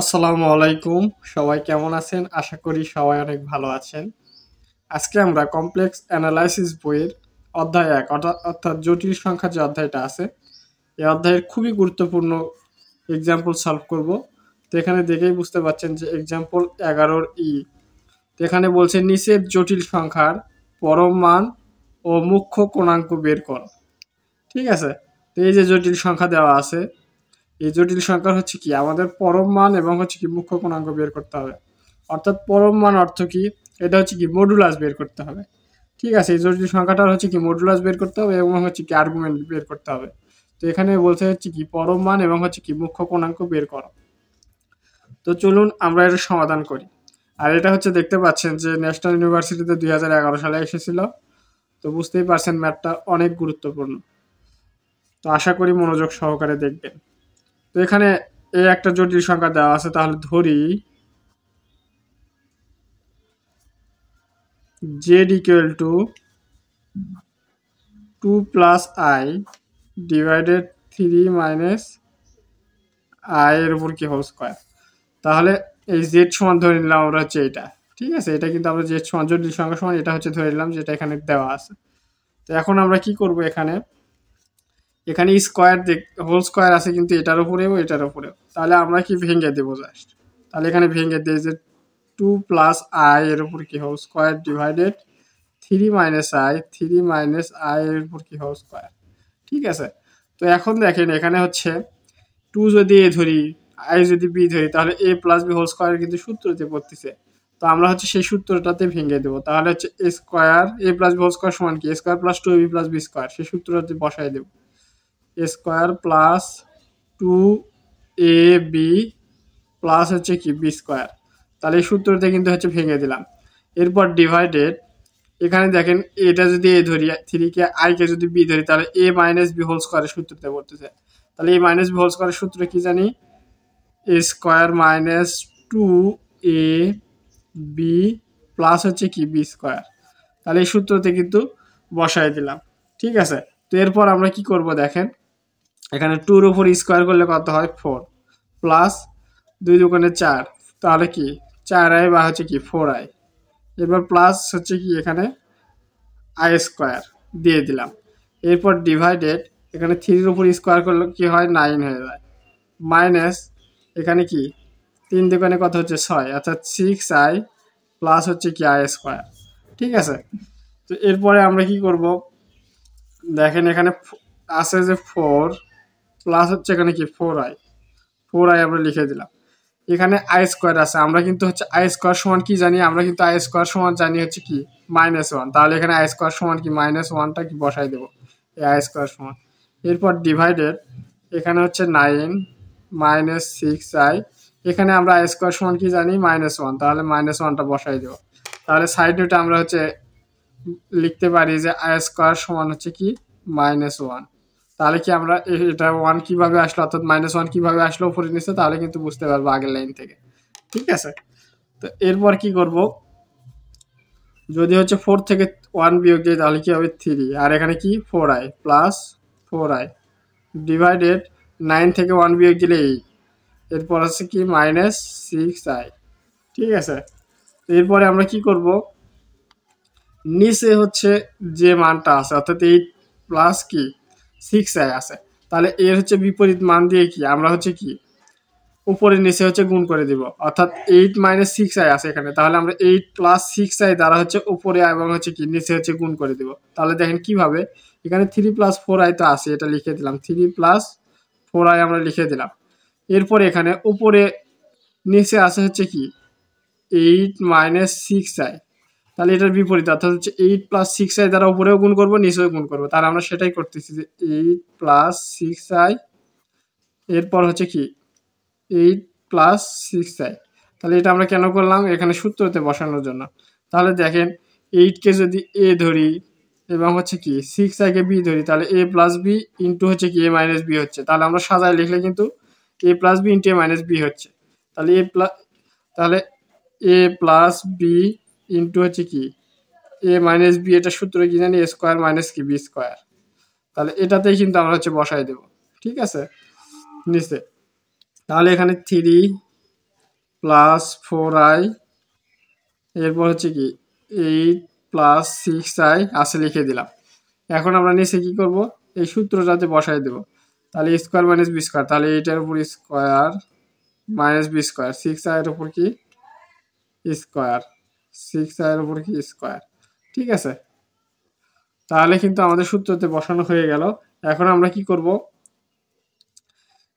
আসসালামু আলাইকুম। সবাই কেমন আছেন? আশা করি সবাই অনেক ভালো আছেন। আজকে আমরা কমপ্লেক্স অ্যানালাইসিস বইয়ের অধ্যায় ১ অর্থাৎ জটিল সংখ্যা যে অধ্যায়টা আছে, এই অধ্যায়ের খুবই গুরুত্বপূর্ণ এক্সাম্পল সলভ করব। তো এখানে দেখেই বুঝতে পারছেন যে এক্সাম্পল ১১ তো এখানে বলছে নিচের জটিল সংখ্যার পরম মান ও মুখ্য কোণাঙ্ক বের করো। ঠিক আছে? তো এই যে জটিল সংখ্যা দেওয়া আছে, এই জটিল সংখ্যার হচ্ছে কি আমাদের পরম মান এবং হচ্ছে কি মুখ্য কোণাঙ্ক বের করতে হবে। অর্থাৎ পরম মান অর্থ কি, এটা হচ্ছে কি মডুলাস বের করতে হবে। ঠিক আছে, এই জটিল সংখ্যাটার হচ্ছে কি মডুলাস বের করতে হবে এবং হচ্ছে কি আর্গুমেন্ট বের করতে হবে। তো এখানে বলতে হচ্ছে কি পরম মান এবং হচ্ছে কি মুখ্য কোণাঙ্ক বের করো। তো চলুন আমরা এটা সমাধান করি। আর এটা হচ্ছে দেখতে পাচ্ছেন যে ন্যাশনাল ইউনিভার্সিটিতে 2011 সালে এসেছিল। তো বুঝতেই পারছেন ম্যাথটা অনেক গুরুত্বপূর্ণ। তো আশা করি মনোযোগ সহকারে দেখবেন। তো এখানে এই একটা জটিল সংখ্যা দেওয়া আছে, তাহলে ধরি z equal to 2 plus I divided 3 minus I এর উপর কি হোল স্কয়ার। তাহলে এই z সমান ধরে নিলাম আমরা হচ্ছে এটা। ঠিক আছে, এটা কিন্তু আমরা z সমান জটিল সংখ্যা সমান এটা হচ্ছে ধরে নিলাম যেটা এখানে দেওয়া আছে। তো এখন আমরা কি করব, এখানে এখানে স্কয়ার হোল স্কয়ার আছে কিন্তু এটার উপরেও এটার উপরেও, তাহলে আমরা কি ভেঙে দেবো জাস্ট। তাহলে এখানে ভেঙে দিই যে 2 প্লাস আই এর উপর কি whole square divided 3 minus I এর উপর কি হোল স্কয়ার। ঠিক আছে, তো এখন দেখেন এখানে হচ্ছে 2 যদি এ ধরি, আই যদি বি ধরি, তাহলে এ প্লাস বি হোল স্কয়ার কিন্তু সূত্রতে পড়তেছে। তো আমরা হচ্ছে সেই সূত্রটাতে ভেঙে দেবো। তাহলে হচ্ছে A square A plus B whole square সমান কি, A square plus 2ab plus B square, সেই সূত্রটাতে বসাই দেবো। এ স্কয়ার প্লাস 2ab প্লাস হচ্ছে কি বি স্কয়ার। তাহলে এই সূত্রতে কিন্তু হচ্ছে ভেঙে দিলাম। এরপর ডিভাইডেড, এখানে দেখেন এটা যদি এ ধরি, 3 কে আই কে যদি বি ধরি, তাহলে এ মাইনাস বি হোল স্কয়ারের সূত্রতে পড়তেছে। তাহলে এ মাইনাস বি হোল স্কয়ারের সূত্র কি জানি, এ স্কয়ার মাইনাস 2ab প্লাস হচ্ছে কি বি স্কয়ার। তাহলে এই সূত্রতে কিন্তু বসাই দিলাম। ঠিক আছে, তো এরপর আমরা কি করব দেখেন, এখানে 2 এর উপর স্কয়ার করলে কত হয় 4 প্লাস 2 দুগুণে 4, তাহলে কি 4i বা হচ্ছে কি 4i। এবার প্লাস হচ্ছে কি এখানে আই স্কয়ার দিয়ে দিলাম। এরপর ডিভাইডেড, এখানে 3 এর উপর স্কয়ার করলে কি হয় 9 হয়ে যায়। মাইনাস এখানে কি 3 দুগুণে কত হচ্ছে 6, অর্থাৎ 6i প্লাস হচ্ছে কি আই স্কয়ার। ঠিক আছে, তো এরপরে আমরা কি করব দেখেন, এখানে আছে যে 4 প্লাস হচ্ছে এখানে কি 4i আমরা লিখে দিলাম। এখানে আই স্কয়ার আছে, আমরা কিন্তু হচ্ছে আই স্কয়ার সমান কি জানি, আমরা কিন্তু আই স্কয়ার সমান জানি হচ্ছে কি -1। তাহলে এখানে আই স্কয়ার সমান কি -1টা কি বসাই দেবো, এই আই স্কয়ার সমান। এরপর ডিভাইডেড, এখানে হচ্ছে 9 মাইনাস 6i, এখানে আমরা আই স্কয়ার সমান কি জানি -1, তাহলে -1টা বসাই দেবো। তাহলে সাইড নোটে আমরা হচ্ছে লিখতে পারি যে আই স্কয়ার সমান হচ্ছে কি -1। তাহলে কি আমরা এটা 1 কিভাবে আসলো, অর্থাৎ -1 কিভাবে আসলো উপরে নিচে, তাহলে কিন্তু বুঝতে পারবো আগের লাইন থেকে। ঠিক আছে, তো এরপর কি করব, যদি হচ্ছে 4 থেকে 1 বিয়োগ দিই তাহলে কি হবে 3, আর এখানে কি 4i প্লাস 4i ডিভাইডেড 9 থেকে 1 বিয়োগ দিলে 8, এরপর আছে কি -6i। ঠিক আছে, এরপরে আমরা কি করব, নিচে হচ্ছে যে মানটা আছে অর্থাৎ 8 প্লাস কি 6i আছে, তাহলে এর হচ্ছে বিপরীত মান দিয়ে কি আমরা হচ্ছে কি উপরে নিচে হচ্ছে গুণ করে দিব। অর্থাৎ 8 মাইনাস 6i আছে এখানে, তাহলে আমরা 8 প্লাস 6i দ্বারা হচ্ছে উপরে এবং হচ্ছে কি নিচে হচ্ছে গুণ করে দিব। তাহলে দেখেন কিভাবে, এখানে 3 প্লাস 4i তো আছে, এটা লিখে দিলাম, 3 প্লাস 4i আমরা লিখে দিলাম। এরপরে এখানে উপরে নিচে আছে হচ্ছে কি 8 মাইনাস 6i, তাহলে এটার বিপরীত অর্থাৎ হচ্ছে 8 প্লাস 6i দ্বারা উপরেও গুণ করবো নিচেও গুণ করবো, তাহলে আমরা সেটাই করতেছি যে 8 প্লাস 6i, এরপর হচ্ছে কি 8 প্লাস 6i। তাহলে এটা আমরা কেন করলাম, এখানে সূত্রতে বসানোর জন্য। তাহলে দেখেন 8 কে যদি a ধরি এবং হচ্ছে কি 6i কে b ধরি, তাহলে a প্লাস b ইন্টু হচ্ছে কি a মাইনাস b হচ্ছে। তাহলে আমরা সাজায় লিখলে কিন্তু a plus b into a minus b হচ্ছে। তাহলে তাহলে a প্লাস b ইন্টু হচ্ছে কি a মাইনাস b, এটা সূত্র কি জানি a স্কয়ার মাইনাস কি b স্কয়ার। তাহলে এটাতেই কিন্তু আমরা হচ্ছে বসাই দেব। ঠিক আছে, নিচে তাহলে এখানে 3 প্লাস 4i, এরপর হচ্ছে কি 8 প্লাস 6i আসে লিখে দিলাম। এখন আমরা নিচে কি করব, এই সূত্রটাতে বসাই দেব। তাহলে স্কোয়ার মাইনাস বি স্কোয়ার, তাহলে এইটার উপর square minus B square, 6i এর উপর কি স্কোয়ার, 6i এর উপর কি স্কোয়ার। ঠিক আছে, তাহলে কিন্তু আমাদের সূত্রতে বসানো হয়ে গেল। এখন আমরা কি করব,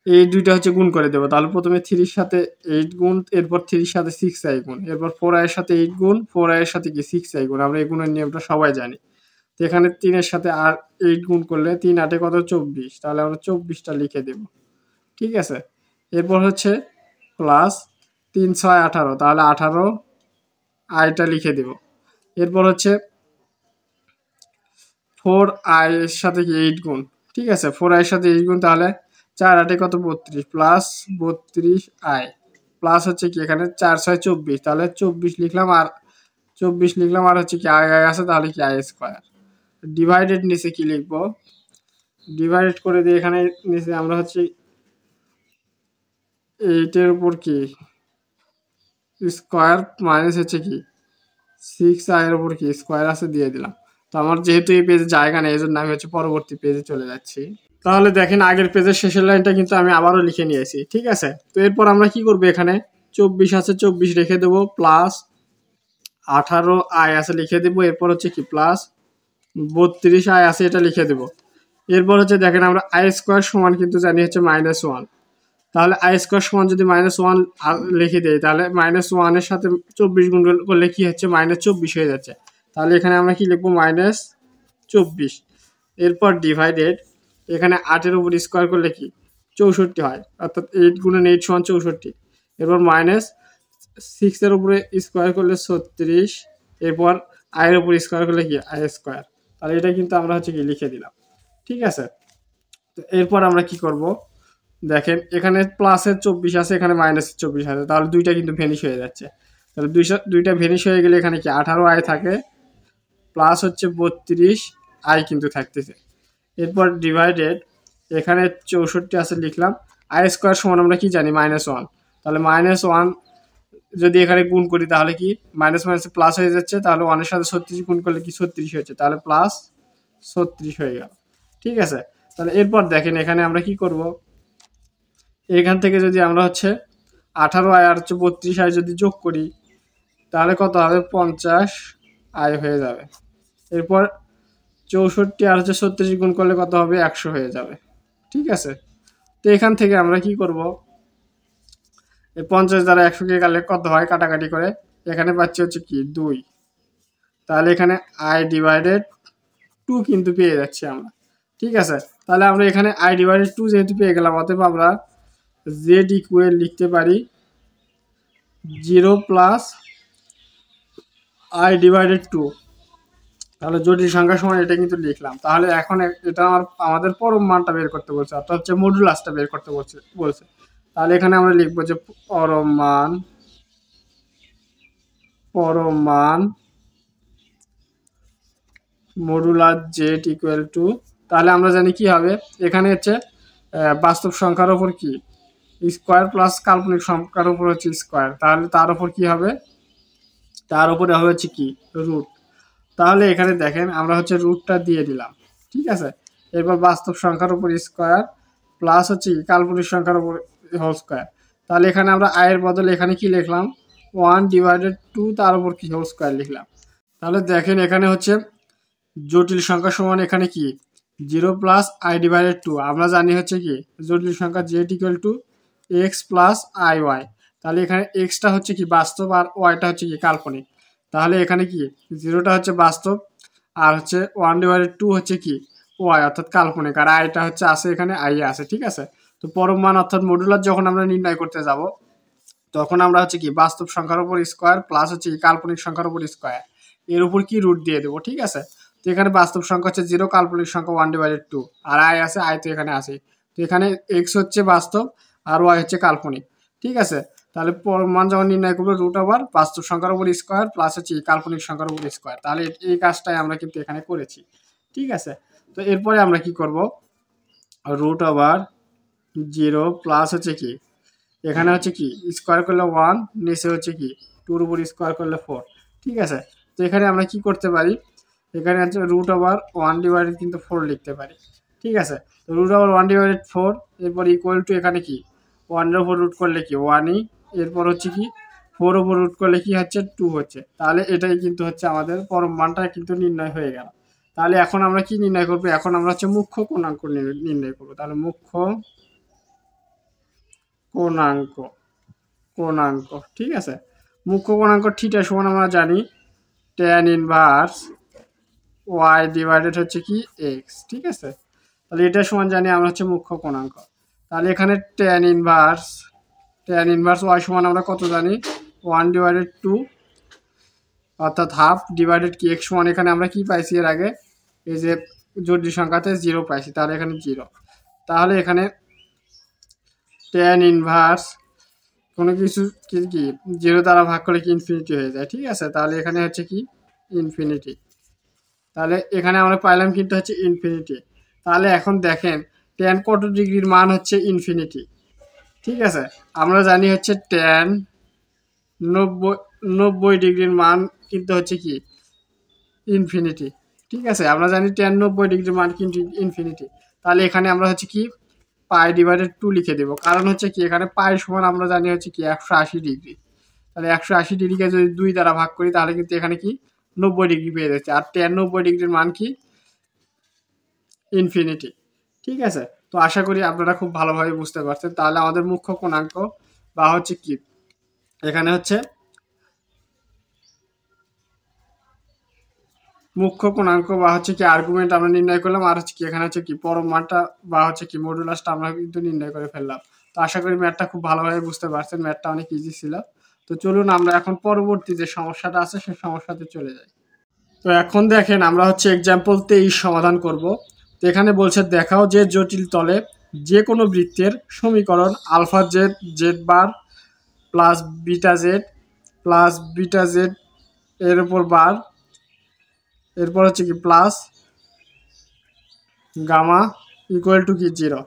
এই দুইটা হচ্ছে গুণ করে দেবো। তাহলে প্রথমে 3 সাথে 8 গুণ, এরপর 3 সাথে 6i গুণ, এরপর 4i এর সাথে 8 গুণ, 4i এর সাথে কি 6i গুণ। আমরা এই গুণের নিয়মটা সবাই জানি। তো এখানে 3 এর সাথে আর 8 গুণ করলে 3 8 কত 24, তাহলে আমরা 24টা লিখে দেব। ঠিক আছে, এরপর হচ্ছে প্লাস 3 6 18, তাহলে 18 আইটা লিখে দেব। এরপর হচ্ছে 4i এর সাথে কি 8 গুণ। ঠিক আছে, 4i এর সাথে 8 গুণ, তাহলে 4 8 কত 32, প্লাস 32i, প্লাস হচ্ছে কি এখানে 4 6 24, তাহলে 24 লিখলাম, আর 24 লিখলাম, আর হচ্ছে কি আই আছে, তাহলে কি আই স্কোয়ার। ডিভাইডেড নিচে কি লিখবো, ডিভাইডেড করে দিয়ে এখানে নিচে আমরা হচ্ছে 8 এর উপর কি স্কোয়ার মাইনাস হচ্ছে কি 6i এর উপর কি স্কোয়ার আছে দিয়ে দিলাম। তো আমার যেহেতু এই পেজে জায়গা নেই, এই জন্য আমি হচ্ছে পরবর্তী পেজে চলে যাচ্ছি। তাহলে দেখেন আগের পেজের শেষের লাইনটা কিন্তু আমি আবারও লিখে নিয়েছি। ঠিক আছে, তো এরপর আমরা কি করবো, এখানে 24 আছে 24 রেখে দেবো, প্লাস 18i আছে লিখে দেবো, এরপর হচ্ছে কি প্লাস 32i আছে এটা লিখে দেবো। এরপর হচ্ছে দেখেন আমরা আই স্কোয়ার সমান কিন্তু জানি হচ্ছে -1, তাহলে আই স্কোয়ার সমান যদি -1 লিখে দেয়, তাহলে -1 এর সাথে 24 গুণ করলে কি হচ্ছে -24 হয়ে যাচ্ছে। তাহলে এখানে আমরা কি লিখবো -24। এরপর ডিভাইডেড, এখানে 8 এর উপর স্কোয়ার করলে কি 64 হয়, অর্থাৎ 8 গুণন 8 সমান 64। এরপর -6 এর উপরে স্কোয়ার করলে 36, এরপর আই এর উপর স্কোয়ার করলে কি আই স্কোয়ার। তাহলে এটা কিন্তু আমরা হচ্ছে কি লিখে দিলাম। ঠিক আছে, তো এরপর আমরা কি করব, দেখেন এখানে প্লাসের 24 আছে, এখানে -24 আছে, তাহলে দুইটা কিন্তু ভেনিশ হয়ে যাচ্ছে। তাহলে দুইটা ভেনিশ হয়ে গেলে এখানে কি 18i থাকে, প্লাস হচ্ছে 32i কিন্তু থাকতেছে। এরপর ডিভাইডেড, এখানে 64 আছে লিখলাম, আই স্কোয়ার সমান আমরা কি জানি -1, তাহলে -1 যদি এখানে গুণ করি তাহলে কি মাইনাস মাইনাসে প্লাস হয়ে যাচ্ছে, তাহলে 1 এর সাথে 36 গুণ করলে কি 36 হচ্ছে, তাহলে প্লাস 36 হয়ে গেল। ঠিক আছে, তাহলে এরপর দেখেন এখানে আমরা কি করব, এখান থেকে যদি আমরা হচ্ছে 18i আর হচ্ছে 32i যদি যোগ করি, তাহলে কত হবে 50i হয়ে যাবে। এরপর 64 আর হচ্ছে 36 গুণ করলে কত হবে 100 হয়ে যাবে। ঠিক আছে, তো এখান থেকে আমরা কি করব, এই 50 দ্বারা 100 কে গেলে কত হয় কাটাকাটি করে, এখানে পাচ্ছি হচ্ছে কি 2, তাহলে এখানে i ডিভাইডেড 2 কিন্তু পেয়ে যাচ্ছি আমরা। ঠিক আছে, তাহলে আমরা এখানে i ডিভাইডেড 2 যেহেতু পেয়ে গেলাম, অতএব আমরা z ইকুয়াল লিখতে পারি 0 প্লাস i ডিভাইডেড 2। তাহলে জটিল সংখ্যা সমান এটা কিন্তু লিখলাম। তাহলে এখন এটা আমাদের পরম মানটা বের করতে বলছে, অর্থাৎ হচ্ছে মডুলাসটা বের করতে বলছে। তাহলে এখানে আমরা লিখবো যে পরম মান মডুলাস জেড ইকুয়াল টু, তাহলে আমরা জানি কি হবে, এখানে হচ্ছে বাস্তব সংখ্যার উপর কি স্কোয়ার প্লাস কাল্পনিক সংখ্যার উপর হচ্ছে স্কোয়ার, তাহলে তার উপর কি হবে, তার উপরে হবে হচ্ছে কি রুট। তাহলে এখানে দেখেন আমরা হচ্ছে রুটটা দিয়ে দিলাম। ঠিক আছে, এরপর বাস্তব সংখ্যার উপর স্কোয়ার প্লাস হচ্ছে কাল্পনিক সংখ্যার উপর হোল স্কোয়ার। তাহলে এখানে আমরা আয়ের বদলে এখানে কি লিখলাম 1 ডিভাইডেড 2 তার উপর কি হোল স্কোয়ার লিখলাম। তাহলে দেখেন এখানে হচ্ছে জটিল সংখ্যা সমান এখানে কি 0 প্লাস i ডিভাইডেড 2, আমরা জানি হচ্ছে কি জটিল সংখ্যা z equal to x plus I Y. তাহলে এখানে এক্সটা হচ্ছে কি বাস্তব আর ওয়াইটা হচ্ছে কি কাল্পনিক। তাহলে এখানে কি 0টা হচ্ছে বাস্তব, আর হচ্ছে 1 ডিভাইডেড 2 হচ্ছে কি ওয়াই অর্থাৎ কাল্পনিক, আর আইটা হচ্ছে আছে এখানে আই আছে। ঠিক আছে, তো পরম মান অর্থাৎ মডুলার যখন আমরা নির্ণয় করতে যাব, তখন আমরা হচ্ছে কি বাস্তব সংখ্যার উপর স্কোয়ার প্লাস হচ্ছে কি কাল্পনিক সংখ্যার উপর স্কোয়ার, এর উপর কি রুট দিয়ে দেবো। ঠিক আছে, তো এখানে বাস্তব সংখ্যা হচ্ছে 0, কাল্পনিক সংখ্যা 1 ডিভাইডেড 2, আর আই আছে, আই তো এখানে আছে। তো এখানে এক্স হচ্ছে বাস্তব আর ওয়াই হচ্ছে কাল্পনিক। ঠিক আছে, তাহলে পরম মান যখন নির্ণয় করবো রুট ওভার বাস্তব সংখ্যার উপর স্কোয়ার প্লাস হচ্ছে কাল্পনিক সংখ্যার উপর স্কোয়ার। তাহলে এই কাজটাই আমরা কিন্তু এখানে করেছি। ঠিক আছে, তো এরপরে আমরা কি করব, রুট ওভার 0 প্লাস হচ্ছে কি এখানে হচ্ছে কি স্কোয়ার করলে 1, নিচে হচ্ছে কি 2 উপর স্কোয়ার করলে 4। ঠিক আছে, তো এখানে আমরা কি করতে পারি, এখানে হচ্ছে √1/4 কিন্তু 4 লিখতে পারি। ঠিক আছে, তো √1/4, এরপর ইকুয়াল টু এখানে কি 1 এর উপর রুট করলে কি 1ই, এরপর হচ্ছে কি 4 উপর রুট করলে কি হচ্ছে 2 হচ্ছে। তাহলে এটাই কিন্তু হচ্ছে আমাদের পরম মানটা কিন্তু নির্ণয় হয়ে গেল। তাহলে এখন আমরা কি নির্ণয় করবো, এখন আমরা হচ্ছে মুখ্য কোণাঙ্ক নির্ণয় করবো। তাহলে মুখ্য কোণাঙ্ক, কোণাঙ্ক ঠিক আছে, মুখ্য কোণাঙ্ক থিটা সমান আমরা জানি tan ইনভার্স y ডিভাইডেড হচ্ছে কি x। ঠিক আছে, তাহলে এটা সমান জানি আমরা হচ্ছে মুখ্য কোণাঙ্ক। তাহলে এখানে tan ইনভার্স y সমান আমরা কত জানি 1/2, অর্থাৎ হাফ ডিভাইডেড কি x সমান এখানে আমরা কি পাইছি এর আগে, এই যে জোড়টি সংখ্যাতে 0 পাইছি, তাহলে এখানে 0। তাহলে এখানে tan ইনভার্স কোনো কিছু কি 0 দ্বারা ভাগ করলে কি ইনফিনিটি হয়ে যায়। ঠিক আছে, তাহলে এখানে হচ্ছে কি ইনফিনিটি। তাহলে এখানে আমরা পাইলাম কিন্তু হচ্ছে ইনফিনিটি। তাহলে এখন দেখেন tan কত ডিগ্রির মান হচ্ছে ইনফিনিটি। ঠিক আছে, আমরা জানি হচ্ছে tan 90 ডিগ্রির মান কিন্তু হচ্ছে কি ইনফিনিটি। ঠিক আছে, আমরা জানি tan 90 ডিগ্রির মান কিন্তু ইনফিনিটি। তাহলে এখানে আমরা হচ্ছে কি π/2 লিখে দেব, কারণ হচ্ছে কি এখানে পাই সমান আমরা জানি হচ্ছে কি 180 ডিগ্রি। তাহলে 180 ডিগ্রিকে যদি 2 দ্বারা ভাগ করি তাহলে কিন্তু এখানে কি 90 ডিগ্রি পেয়ে যাচ্ছে। আর tan 90 ডিগ্রির মান কি ইনফিনিটি। ঠিক আছে, তো আশা করি আপনারা খুব ভালোভাবে বুঝতে পারছেন। তাহলে আমাদের মুখ্য কোণাঙ্ক বা হচ্ছে কি এখানে হচ্ছে মুখ্য কোণাঙ্ক বা হচ্ছে কি আর্গুমেন্ট আমরা নির্ণয় করলাম, আর হচ্ছে কি এখানে হচ্ছে কি পরম মানটা বা হচ্ছে কি মডুলাসটা আমরা কিন্তু নির্ণয় করে ফেললাম। তো আশা করি ম্যাথটা খুব ভালোভাবে বুঝতে পারছেন, ম্যাথটা অনেক ইজি ছিল। তো চলুন আমরা এখন পরবর্তী যে সমস্যাটা আছে সেই সমস্যাতে চলে যাই। তো এখন দেখেন আমরা হচ্ছে এক্সাম্পল 23 সমাধান করব। তো এখানে বলছে দেখাও যে জটিল তলে যে কোনো বৃত্তের সমীকরণ alpha Z Z bar plus beta Z plus beta Z এর উপর বার, এরপর হচ্ছে কি প্লাস গামা ইকুয়াল টু কি 0।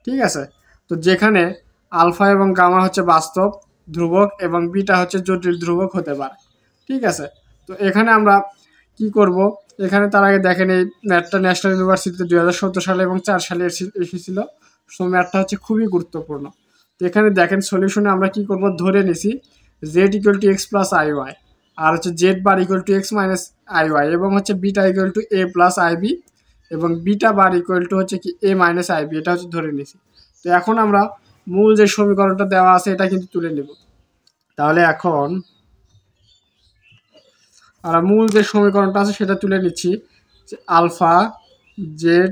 ঠিক আছে, তো যেখানে আলফা এবং গামা হচ্ছে বাস্তব ধ্রুবক এবং বিটা হচ্ছে জটিল ধ্রুবক হতে পারে। ঠিক আছে, তো এখানে আমরা কি করব, এখানে তার আগে দেখেন এই ম্যাথটা ন্যাশনাল ইউনিভার্সিটিতে 2017 সালে এবং 4 সালে এসেছিল। সো ম্যাথটা হচ্ছে খুবই গুরুত্বপূর্ণ। তো এখানে দেখেন সলিউশনে আমরা কি করব, ধরে নিছি Z equal to x plus I Y, আর হচ্ছে Z bar equal to X minus I Y, এবং হচ্ছে beta equal to A plus I B, এবং বিটা বার ইকুয়াল টু হচ্ছে কি এ মাইনাস আই বি, এটা হচ্ছে ধরে নিছি। তো এখন আমরা মূল যে সমীকরণটা দেওয়া আছে এটা কিন্তু তুলে নেব। তাহলে এখন আমরা মূল যে সমীকরণটা আছে সেটা তুলে নিচ্ছি, alpha Z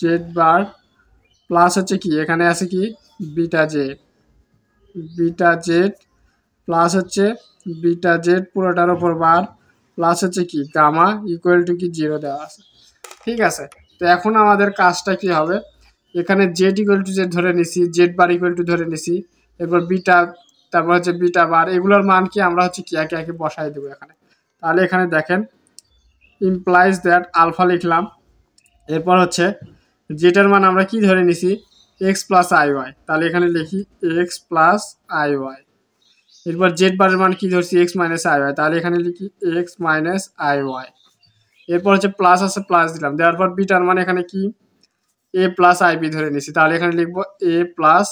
Z bar plus হচ্ছে কি এখানে আছে কি বিটা জেড প্লাস হচ্ছে বিটা জেড পুরোটার ওপর বার প্লাস হচ্ছে কি গামা ইকুয়াল টু কি 0 দেওয়া আছে। ঠিক আছে, তো এখন আমাদের কাজটা কি হবে, এখানে জেড ইকুয়াল টু জেড ধরে নিছি, জেড বার ইকুয়াল টু ধরে নিছি, এরপর বিটা, তারপর হচ্ছে বিটা বার, এগুলোর মান কি আমরা হচ্ছে কি একে একে বসাই দেবো এখানে। তাহলে এখানে দেখেন ইমপ্লাইজ দ্যাট আলফা লিখলাম, এরপর হচ্ছে জেটার মান আমরা কি ধরে নিছি এক্স প্লাস আই ওয়াই, তাহলে এখানে লিখি এক্স প্লাস আই ওয়াই। এরপর জেড বারের মান কি ধরছি এক্স মাইনাস আই ওয়াই, তাহলে এখানে লিখি এক্স মাইনাস আই ওয়াই। এরপর হচ্ছে প্লাস আছে প্লাস দিলাম, দেওয়ার পর বিটার মান এখানে কি এ প্লাস আই বি ধরে নিছি, তাহলে এখানে লিখবো এ প্লাস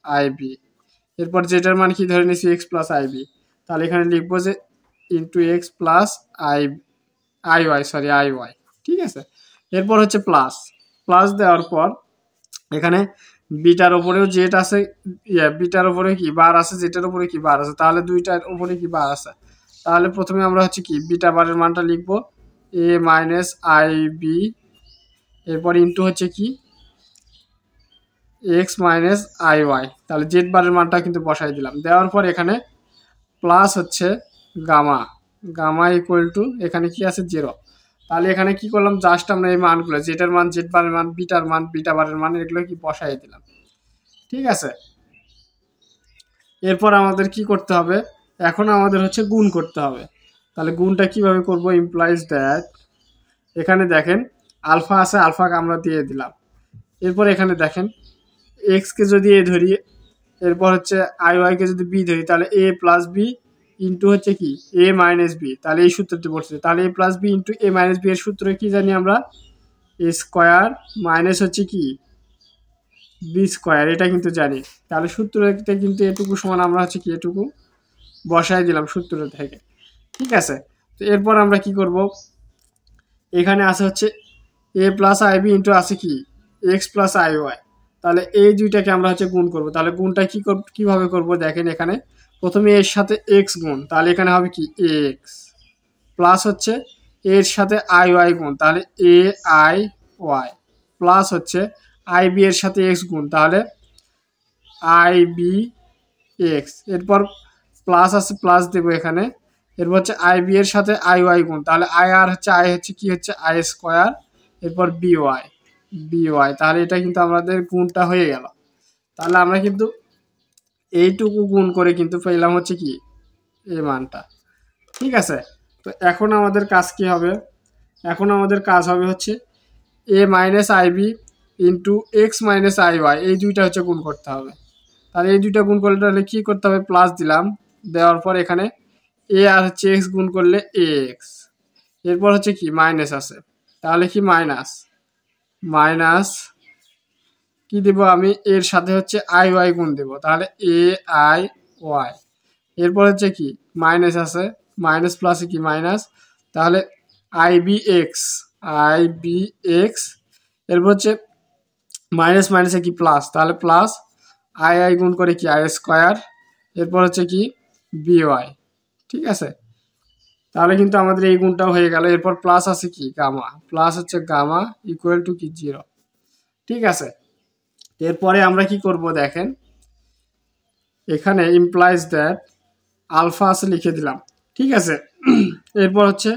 আই বি। এরপর জেটার মান কি ধরে নিছি এক্স প্লাস আই বি, তাহলে এখানে লিখবো যে into x plus I I Y sorry I Y. ঠিক আছে, এরপর হচ্ছে প্লাস প্লাস দেওয়ার পর এখানে বিটার ওপরেও জেড আছে, বিটার ওপরে কি বার আছে, জেটার ওপরে কি বার আছে, তাহলে দুইটার ওপরে কি বার আছে। তাহলে প্রথমে আমরা হচ্ছে কি বিটা বারের মানটা লিখবো এ মাইনাস আই বি, এরপর ইন্টু হচ্ছে কি এক্স মাইনাস আই ওয়াই, তাহলে জেড বারের মানটা কিন্তু বসাই দিলাম। দেওয়ার পর এখানে প্লাস হচ্ছে গামা ইকুয়াল টু এখানে কি আছে 0। তাহলে এখানে কি করলাম, জাস্ট আমরা এই মানগুলো জেডের মান জেড বারের মান বিটার মান বিটা বারের মান এগুলো কি বসাই দিলাম। ঠিক আছে, এরপর আমাদের কি করতে হবে, এখন আমাদের হচ্ছে গুণ করতে হবে। তাহলে গুণটা কিভাবে করব, ইমপ্লাইজ দ্যাট এখানে দেখেন আলফা আছে, আলফাকে আমরা দিয়ে দিলাম। এরপর এখানে দেখেন এক্সকে যদি এ ধরি এরপর হচ্ছে আই ওয়াইকে যদি বি ধরি তাহলে এ প্লাস বি ইন্টু হচ্ছে কি এ মাইনাস বি, তাহলে এই সূত্রটি পড়ছে। তাহলে এ প্লাস বি ইন্টু এ মাইনাস বি এর সূত্র কি জানি আমরা, এ স্কোয়ার মাইনাস হচ্ছে কি বি স্কোয়ার, এটা কিন্তু জানি। তাহলে সূত্রতে কিন্তু এটুকু সমান আমরা হচ্ছে কি এটুকু বসায় দিলাম সূত্র থেকে, ঠিক আছে। তো এরপর আমরা কি করব, এখানে আছে হচ্ছে এ প্লাস আই বি ইন্টু আছে কি এক্স প্লাস আই ওয়াই, তাহলে এই দুইটাকে আমরা হচ্ছে গুণ করব। তাহলে গুণটা কিভাবে করব দেখেন, এখানে প্রথমে এর সাথে এক্স গুণ, তাহলে এখানে হবে কি এক্স প্লাস হচ্ছে এর সাথে আই ওয়াই গুণ, তাহলে এ আই ওয়াই প্লাস হচ্ছে আই বি এর সাথে এক্স গুণ, তাহলে আই বি এক্স। এরপর প্লাস আছে প্লাস দেবো এখানে, এরপর হচ্ছে আই বি এর সাথে আই ওয়াই গুণ, তাহলে আই আর হচ্ছে আই হচ্ছে কি হচ্ছে আই স্কোয়ার, এরপর বি ওয়াই, তাহলে এটা কিন্তু আমাদের গুণটা হয়ে গেল। তাহলে আমরা কিন্তু এইটুকু গুণ করে কিন্তু পেলাম হচ্ছে কি এই মানটা, ঠিক আছে। তো এখন আমাদের কাজ কি হবে, এখন আমাদের কাজ হবে হচ্ছে A minus I B into X minus I Y, এই দুইটা হচ্ছে গুণ করতে হবে। তাহলে এই দুইটা গুণ করলে তাহলে কী করতে হবে, প্লাস দিলাম, দেওয়ার পর এখানে এ আর হচ্ছে এক্স গুণ করলে এক্স, এরপর হচ্ছে কি মাইনাস আছে, তাহলে কি মাইনাস কি দেব আমি, এর সাথে হচ্ছে আই ওয়াই গুণ দেবো, তাহলে এ আই ওয়াই। এরপর হচ্ছে কি মাইনাস আছে, মাইনাস প্লাসে কি মাইনাস, তাহলে আই বি এক্স, এরপর হচ্ছে মাইনাস মাইনাসে কি প্লাস, তাহলে প্লাস আই গুণ করে কি আই স্কোয়ার, এরপর হচ্ছে কি বি ওয়াই, ঠিক আছে। তাহলে কিন্তু আমাদের এই গুণটাও হয়ে গেল। এরপর প্লাস আছে কি গামা, প্লাস হচ্ছে গামা ইকুয়াল টু কি 0, ঠিক আছে। এরপরে আমরা কি করব দেখেন, এখানে ইমপ্লাইজ দ্যাট আলফা আছে লিখে দিলাম, ঠিক আছে। এরপর হচ্ছে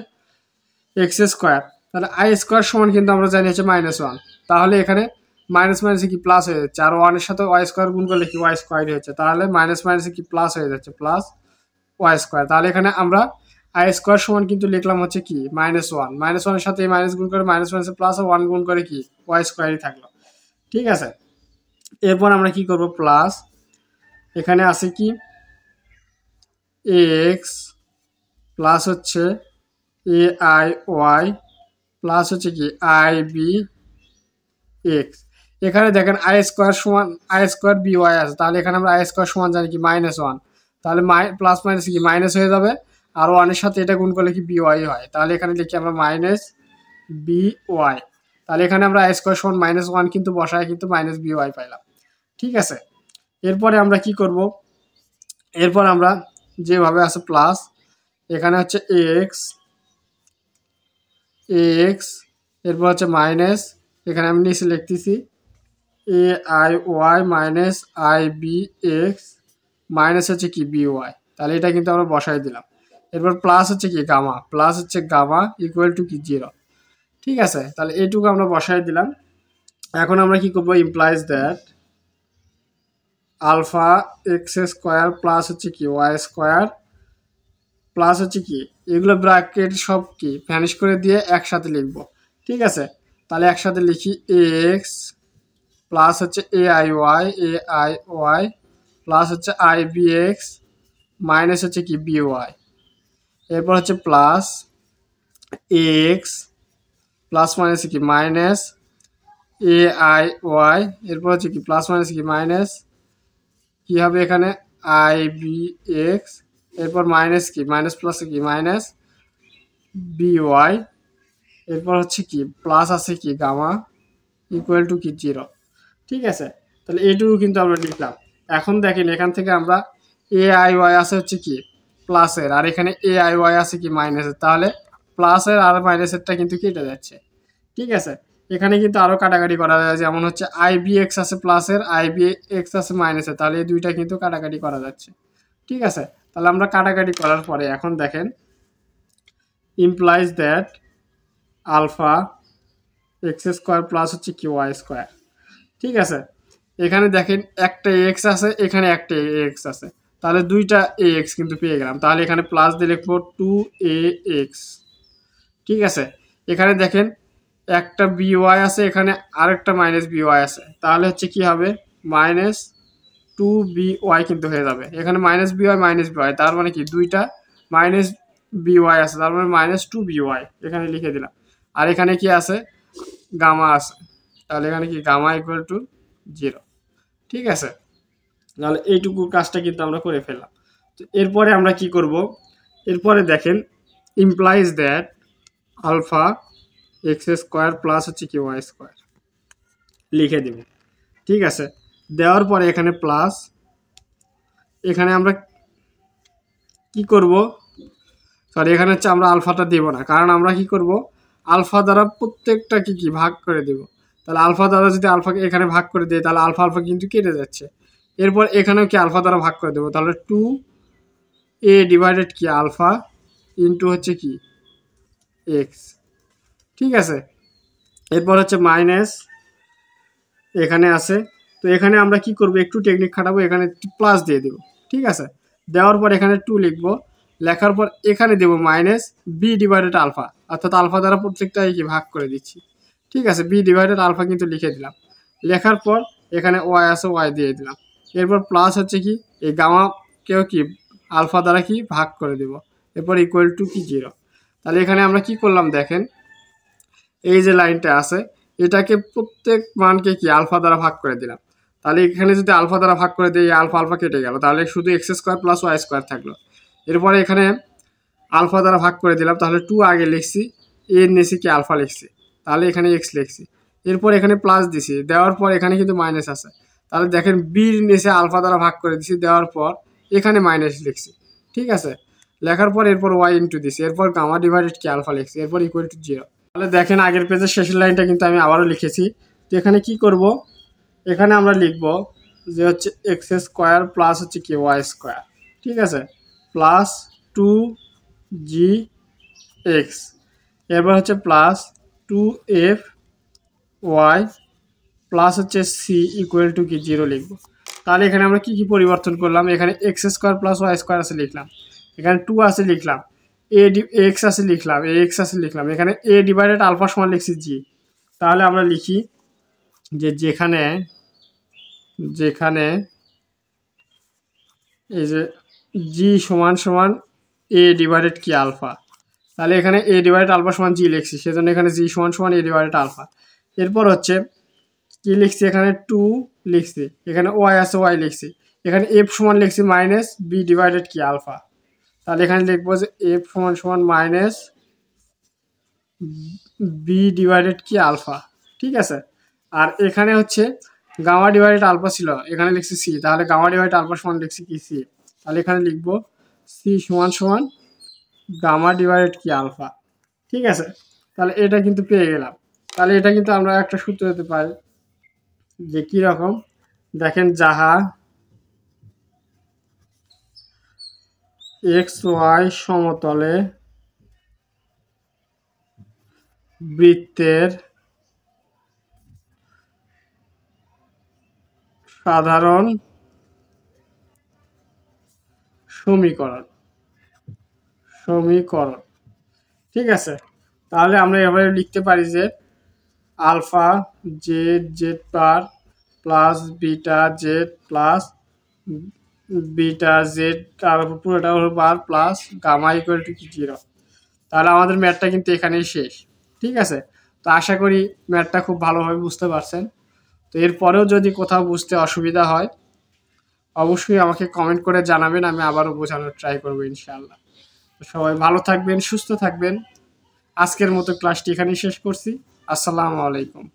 এক্স স্কোয়ার, তাহলে আই স্কোয়ার সমান কিন্তু আমরা জানি হচ্ছে -1, তাহলে এখানে মাইনাস মাইনাসে কি প্লাস হয়ে যাচ্ছে, আর ওয়ানের সাথে ওয়াই স্কোয়ার গুণ করলে কি ওয়াই স্কোয়ার হচ্ছে, তাহলে মাইনাস মাইনাসে কি প্লাস হয়ে যাচ্ছে, প্লাস ওয়াই স্কোয়ার। তাহলে এখানে আমরা আই স্কোয়ার সমান কিন্তু লিখলাম হচ্ছে কি -1, -1এর সাথে মাইনাস গুণ করে মাইনাস মাইনাসে প্লাস, আর 1 গুণ করে কি ওয়াই স্কোয়ারই থাকলো, ঠিক আছে। এরপর আমরা কি করব, প্লাস এখানে আছে কি এক্স প্লাস হচ্ছে এ আই ওয়াই প্লাস হচ্ছে কি আই বি এক্স। এখানে দেখেন আই স্কোয়ার সমান আই স্কোয়ার বি ওয়াই আছে, তাহলে এখানে আমরা আই স্কোয়ার সমান জানি কি -1, তাহলে প্লাস মাইনাস কি মাইনাস হয়ে যাবে, আর ওয়ানের সাথে এটা গুণ করলে কি বি ওয়াই হয়, তাহলে এখানে লিখি আমরা মাইনাস বি ওয়াই। তাহলে এখানে আমরা আই স্কোয়ার সমান -1 কিন্তু বসায় কিন্তু মাইনাস বি ওয়াই পাইলাম, ঠিক আছে। এরপরে আমরা কি করব, এরপর আমরা যেভাবে আছে প্লাস, এখানে হচ্ছে এক্স, এরপর হচ্ছে মাইনাস, এখানে আমি নিচে লিখতেছি A I Y minus I B x minus হচ্ছে কি বি ওয়াই, তাহলে এটা কিন্তু আমরা বসাই দিলাম। এরপর প্লাস হচ্ছে কি গামা, প্লাস হচ্ছে গামা ইকুয়াল টু কি 0, ঠিক আছে। তাহলে এইটুকু আমরা বসাই দিলাম। এখন আমরা কি করবো, implies that alpha x square plus হচ্ছে কি ওয়াই স্কোয়ার প্লাস হচ্ছে কি, এগুলো ব্র্যাকেট সব কি ভ্যানিশ করে দিয়ে একসাথে লিখবো, ঠিক আছে। তাহলে একসাথে লিখি এক্স প্লাস হচ্ছে এ আই ওয়াই প্লাস হচ্ছে আই বি এক্স মাইনাস হচ্ছে কি বি ওয়াই, এরপর হচ্ছে প্লাস এক্স প্লাস মাইনাস কি মাইনাস এ আই ওয়াই, এরপর হচ্ছে কি প্লাস মাইনাস কি মাইনাস কি হবে এখানে আই বি এক্স, এরপর মাইনাস কি মাইনাস প্লাস কি মাইনাস বি ওয়াই, এরপর হচ্ছে কি প্লাস আছে কি গামা ইকুয়াল টু কি 0, ঠিক আছে। তাহলে এইটুকু কিন্তু আমরা লিখলাম। এখন দেখেন এখান থেকে আমরা এ আই ওয়াই আছে হচ্ছে কি প্লাসের, আর এখানে এ আই ওয়াই আছে কি মাইনাসের, তাহলে প্লাসের আর মাইনাসেরটা কিন্তু কেটে যাচ্ছে, ঠিক আছে। এখানে কিন্তু আরও কাটাকাটি করা যায়, যেমন হচ্ছে আই বি এক্স আছে প্লাসের, আই বি এক্স আছে মাইনাসের, তাহলে এই দুইটা কিন্তু কাটাকাটি করা যাচ্ছে, ঠিক আছে। তাহলে আমরা কাটাকাটি করার পরে এখন দেখেন implies that alpha x square plus হচ্ছে কি ওয়াই স্কোয়ার, ঠিক আছে। এখানে দেখেন একটা এক্স আছে, এখানে একটা এক্স আছে, তাহলে দুইটা এ এক্স কিন্তু পেয়ে গেলাম। তাহলে এখানে প্লাস দিয়ে লিখবো 2ax, ঠিক আছে। এখানে দেখেন একটা বি ওয়াই আছে, এখানে আরেকটা মাইনাস বি ওয়াই আছে, তাহলে হচ্ছে কি হবে মাইনাস টু বি ওয়াই কিন্তু হয়ে যাবে। এখানে মাইনাস বি ওয়াই তার মানে কি দুইটা মাইনাস বি ওয়াই আছে, তার মানে মাইনাস টু বি ওয়াই এখানে লিখে দিলাম। আর এখানে কি আছে, গামা আছে, তাহলে এখানে কি গামা ইকুয়াল টু 0। ঠিক আছে, তাহলে এইটুকু কাজটা কিন্তু আমরা করে ফেললাম। তো এরপরে আমরা কি করব, এরপরে দেখেন implies that alpha x square plus হচ্ছে কি ওয়াই স্কোয়ার লিখে দিব। ঠিক আছে, দেওয়ার পরে এখানে প্লাস, এখানে আমরা কি করব, সরি এখানে হচ্ছে আমরা আলফাটা দেব না, কারণ আমরা কি করব আলফা দ্বারা প্রত্যেকটা কি ভাগ করে দেব। তাহলে আলফা দ্বারা যদি আলফাকে এখানে ভাগ করে দিই তাহলে আলফা আলফা কিন্তু কেটে যাচ্ছে। এরপর এখানেও কি আলফা দ্বারা ভাগ করে দেবো, তাহলে 2a ডিভাইডেড কি আলফা ইন্টু হচ্ছে কি এক্স। ঠিক আছে, এরপর হচ্ছে মাইনাস এখানে আছে, তো এখানে আমরা কি করব একটু টেকনিক খাটাবো, এখানে প্লাস দিয়ে দেব। ঠিক আছে, দেওয়ার পর এখানে 2 লিখবো, লেখার পর এখানে দেব মাইনাস বি ডিভাইডেড আলফা, অর্থাৎ আলফা দ্বারা প্রত্যেকটা কি ভাগ করে দিচ্ছি। ঠিক আছে, বি ডিভাইডেড আলফা কিন্তু লিখে দিলাম। লেখার পর এখানে ওয়াই আছে, ওয়াই দিয়ে দিলাম। এরপর প্লাস হচ্ছে কি এই গামাকেও কি আলফা দ্বারা কি ভাগ করে দেব, এরপর ইকুয়াল টু কি 0। তাহলে এখানে আমরা কি করলাম দেখেন, এই যে লাইনটা আছে এটাকে প্রত্যেক মানকে কি আলফা দ্বারা ভাগ করে দিলাম। তাহলে এখানে যদি আলফা দ্বারা ভাগ করে দিই আলফা আলফা কেটে গেল, তাহলে শুধু x square plus Y square থাকলো। এরপরে এখানে আলফা দ্বারা ভাগ করে দিলাম, তাহলে 2 আগে লিখছি, এর নিচে কি আলফা লিখছি, তাহলে এখানে এক্স লিখছি। এরপর এখানে প্লাস দিছি, দেওয়ার পর এখানে কিন্তু মাইনাস আছে, তাহলে দেখেন বির নিচে আলফা দ্বারা ভাগ করে দিছি, দেওয়ার পর এখানে মাইনাস লিখছি। ঠিক আছে, লেখার পর এরপর ওয়াই ইন্টু দিছি, এরপর গামা ডিভাইডেড কি আলফা লিখছি, এরপর ইকুয়াল টু 0। তাহলে দেখেন আগের পেজের শেষের লাইনটা কিন্তু আমি আবারও লিখেছি। তো এখানে কি করব, এখানে আমরা লিখব যে হচ্ছে এক্স স্কোয়ার প্লাস হচ্ছে কি ওয়াই স্কোয়ার। ঠিক আছে, প্লাস 2g এক্স, এরপর হচ্ছে প্লাস 2f ওয়াই প্লাস হচ্ছে সি ইকুয়াল টু কি 0 লিখব। তাহলে এখানে আমরা কি কি পরিবর্তন করলাম, এখানে x square plus Y square আছে লিখলাম, এখানে 2 আছে লিখলাম, এক্স আছে লিখলাম, এক্স আছে লিখলাম, এখানে এ ডিভাইডেড আলফা সমান লিখছি জি। তাহলে আমরা লিখি যে যেখানে এই যে জি সমান সমান এ ডিভাইডেড কি আলফা, তাহলে এখানে এ ডিভাইডেড আলফা সমান জি লিখছি, সেজন্য এখানে জি সমান সমান এ ডিভাইডেড আলফা। এরপর হচ্ছে কি লিখছি, এখানে 2 লিখছি, এখানে ওয়াই আছে ওয়াই লিখছি, এখানে এফ সমান লিখছি মাইনাস বি ডিভাইডেড কি আলফা। তাহলে এখানে লিখবো যে এফ সমান সমান মাইনাস বি ডিভাইডেড কি আলফা। ঠিক আছে, আর এখানে হচ্ছে গামা ডিভাইডেড আলফা ছিল, এখানে লিখছি সি, তাহলে গামা ডিভাইডেড আলফা সমান লিখছি কি সি। তাহলে এখানে লিখবো সি সমান সমান গামা ডিভাইডেড কি আলফা। ঠিক আছে, তাহলে এটা কিন্তু পেয়ে গেলাম। তাহলে এটা কিন্তু আমরা একটা সূত্র দিতে পারি যে কি রকম, দেখেন যাহা এক্স ওয়াই সমতলে বৃত্তের সাধারণ সমীকরণ। ঠিক আছে, তাহলে আমরা এভাবে লিখতে পারি যে alpha Z Z bar plus beta Z plus beta Z তার পুরোটা হলো bar plus gamma equal to কি 0। তাহলে আমাদের ম্যাথটা কিন্তু এখানেই শেষ। ঠিক আছে, তো আশা করি ম্যাথটা খুব ভালোভাবে বুঝতে পারছেন। তো এরপরেও যদি কোথাও বুঝতে অসুবিধা হয় অবশ্যই আমাকে কমেন্ট করে জানাবেন, আমি আবারও বোঝানোর ট্রাই করবো ইনশাআল্লাহ। তো সবাই ভালো থাকবেন, সুস্থ থাকবেন। আজকের মতো ক্লাসটি এখানেই শেষ করছি। আসসালামু আলাইকুম।